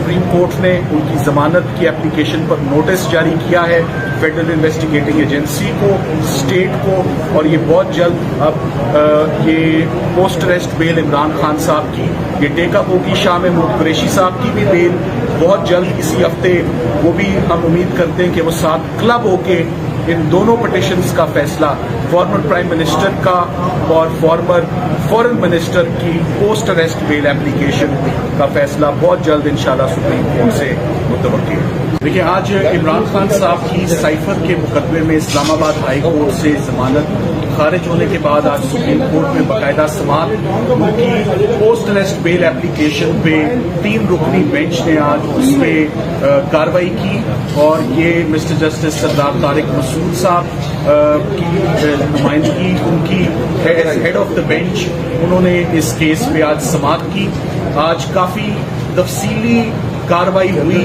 Supreme court نے ان کی ضمانت کی اپلیکیشن پر نوٹس جاری کیا ہے فیڈرل انویسٹیگیٹنگ ایجنسی کو، اسٹیٹ کو، اور یہ بہت جلد اب یہ پوسٹ اریسٹ بیل عمران خان صاحب کی یہ ٹیک اپ ہوگی. شاہ محمود قریشی صاحب کی بھی بیل بہت جلد اسی ہفتے، وہ بھی ہم امید کرتے ہیں کہ وہ ساتھ کلب ہو کے ان دونوں پٹیشنز کا فیصلہ، فارمر پرائم منسٹر کا اور فارمر فورن منسٹر کی پوسٹ اریسٹ بیل اپلیکیشن کا فیصلہ بہت جلد انشاءاللہ سپریم کورٹ سے متوقع ہے. دیکھیں، آج عمران خان صاحب کی سائفر کے مقدمے میں اسلام آباد ہائی کورٹ سے ضمانت خارج ہونے کے بعد آج سپریم کورٹ میں باقاعدہ سماعت ان کی پوسٹ اریسٹ بیل اپلیکیشن پہ 3 رکنی بینچ نے آج اس پہ کارروائی کی، اور یہ مسٹر جسٹس سردار طارق مسعود صاحب کی نمائندگی ان کی ہیڈ آف دا بینچ، انہوں نے اس کیس پہ آج سماعت کی. آج کافی تفصیلی کارروائی ہوئی،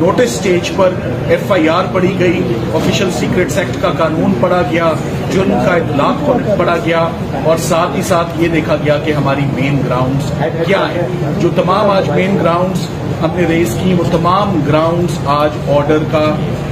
نوٹس سٹیج پر ایف آئی آر پڑھی گئی، آفیشل سیکرٹس ایکٹ کا قانون پڑھا گیا، جرم کا اطلاق پڑھا گیا، اور ساتھ ہی ساتھ یہ دیکھا گیا کہ ہماری مین گراؤنڈز کیا ہیں. جو تمام آج مین گراؤنڈز ہم نے ریز کی، وہ تمام گراؤنڈز آج آرڈر کا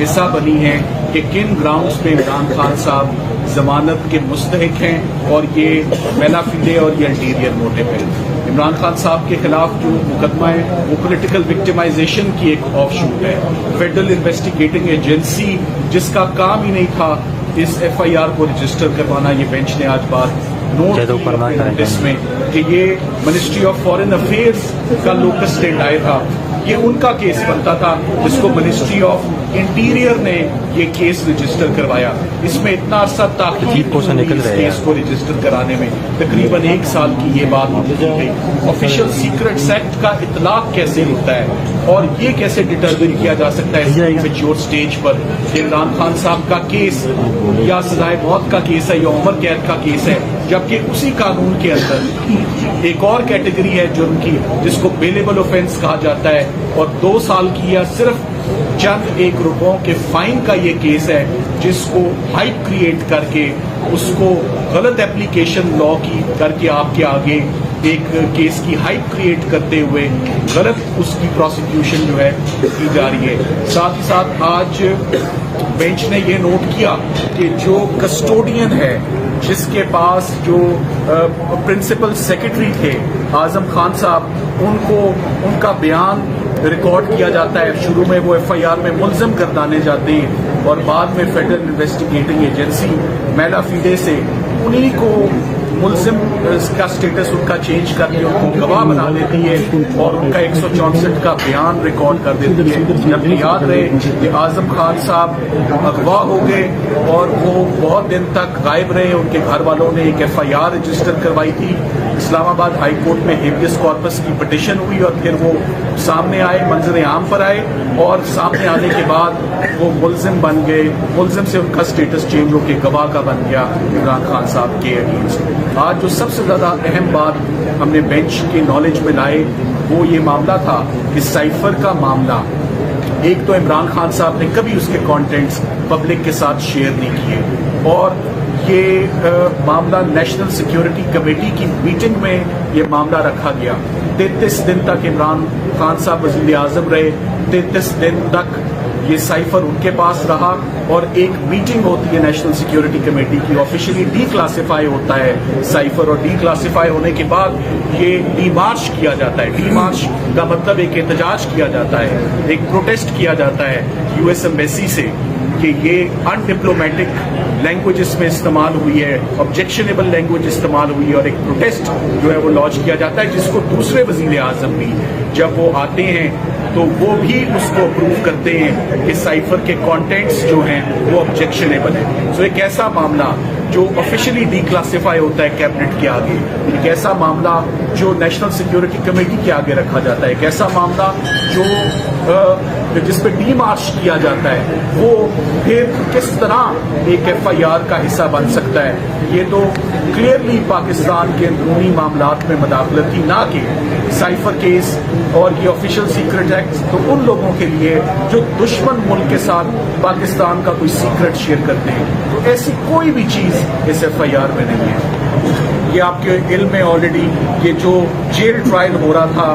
حصہ بنی ہیں کہ کن گراؤنڈز پہ عمران خان صاحب ضمانت کے مستحق ہیں، اور یہ میلا فیڈے اور یہ انٹیریئر موٹو ہے. عمران خان صاحب کے خلاف جو مقدمہ ہے وہ پولیٹیکل وکٹمائزیشن کی ایک آف شوٹ ہے. فیڈرل انویسٹیگیٹنگ ایجنسی جس کا کام ہی نہیں تھا اس ایف آئی آر کو رجسٹر کروانا، یہ بینچ نے آج بات نوٹ کی نوٹس میں کہ یہ منسٹری آف فارن افیئرز کا لوکس اسٹینڈ تھا، یہ ان کا کیس بنتا تھا جس کو منسٹری آف انٹیریئر نے یہ کیس رجسٹر کروایا. اس میں اتنا عرصہ تاخیر اس کیس کو رجسٹر کرانے میں، تقریباً 1 سال کی یہ بات ہوتی گئی. آفیشیل سیکرٹس ایکٹ کا اطلاق کیسے ہوتا ہے اور یہ کیسے ڈٹرمن کیا جا سکتا ہے میچور سٹیج پر کہ عمران خان صاحب کا کیس یا سزائے موت کا کیس ہے یا عمر قید کا کیس ہے، جبکہ اسی قانون کے اندر ایک اور کیٹیگری ہے جرم کی جس کو بیلیبل اوفینس کہا جاتا ہے، اور 2 سال کی یا صرف چند 1 روپوں کے فائن کا یہ کیس ہے جس کو ہائپ کریٹ کر کے اس کو غلط اپلیکیشن لا کی کر کے آپ کے آگے ایک کیس کی ہائپ کریٹ کرتے ہوئے غلط اس کی پروسیکیوشن جو ہے کی جا رہی ہے. ساتھ ہی ساتھ آج بینچ نے یہ نوٹ کیا کہ جو کسٹوڈین ہے جس کے پاس جو پرنسپل سیکرٹری تھے اعظم خان صاحب، ان کا بیان ریکارڈ کیا جاتا ہے. شروع میں وہ ایف آئی آر میں ملزم گردانے جاتے ہیں اور بعد میں فیڈرل انویسٹیگیٹنگ ایجنسی میلا فیڈے سے انہی کو ملزم کا سٹیٹس ان کا چینج کر کے ان کو گواہ بنا دیتی ہے اور ان کا 164 کا بیان ریکارڈ کر دیتی ہے. جب یاد رہے کہ اعظم خان صاحب اغوا ہو گئے اور وہ بہت دن تک غائب رہے، ان کے گھر والوں نے ایک ایف آئی آر رجسٹر کروائی تھی، اسلام آباد ہائی کورٹ میں ہیبیس کارپس کی پٹیشن ہوئی اور پھر وہ سامنے آئے، منظر عام پر آئے، اور سامنے آنے کے بعد وہ ملزم بن گئے. ملزم سے ان کا سٹیٹس چینج ہو کے گواہ کا بن گیا عمران خان صاحب کے اگینسٹ. آج جو سب سے زیادہ اہم بات ہم نے بینچ کے نالج میں لائے وہ یہ معاملہ تھا کہ سائفر کا معاملہ، ایک تو عمران خان صاحب نے کبھی اس کے کانٹینٹس پبلک کے ساتھ شیئر نہیں کیے، اور یہ معاملہ نیشنل سیکیورٹی کمیٹی کی میٹنگ میں یہ معاملہ رکھا گیا. 33 دن تک عمران خان صاحب وزیر اعظم رہے، 33 دن تک یہ سائفر ان کے پاس رہا، اور ایک میٹنگ ہوتی ہے نیشنل سیکیورٹی کمیٹی کی، آفیشلی ڈی کلاسیفائی ہوتا ہے سائفر، اور ڈی کلاسیفائی ہونے کے بعد یہ ڈی مارچ کیا جاتا ہے. ڈی مارچ کا مطلب ایک احتجاج کیا جاتا ہے، ایک پروٹیسٹ کیا جاتا ہے یو ایس ایمبیسی سے کہ یہ ان ڈپلومیٹک لینگویج اس میں استعمال ہوئی ہے، آبجیکشنیبل لینگویج استعمال ہوئی ہے، اور ایک پروٹیسٹ جو ہے وہ لانچ کیا جاتا ہے جس کو دوسرے وزیر اعظم بھی جب وہ آتے ہیں تو وہ بھی اس کو اپروو کرتے ہیں کہ سائفر کے کانٹینٹس جو ہیں وہ آبجیکشنیبل ہیں. سو ایک ایسا معاملہ جو آفیشلی ڈی کلاسیفائی ہوتا ہے کیبنٹ کے آگے، ایک ایسا معاملہ جو نیشنل سیکیورٹی کمیٹی کے آگے رکھا جاتا ہے، ایک ایسا معاملہ جو جس پہ ڈی مارچ کیا جاتا ہے، وہ پھر کس طرح ایک ایف آئی آر کا حصہ بن سکتا ہے. یہ تو کلیئرلی پاکستان کے اندرونی معاملات میں مداخلت تھی، نہ کہ سائفر کیس اور یہ آفیشیل سیکرٹ ایکٹ تو ان لوگوں کے لیے جو دشمن ملک کے ساتھ پاکستان کا کوئی سیکرٹ شیئر کرتے ہیں. تو ایسی کوئی بھی چیز اس ایف آئی آر میں نہیں ہے. یہ آپ کے علم میں آلریڈی یہ جو جیل ٹرائل ہو رہا تھا،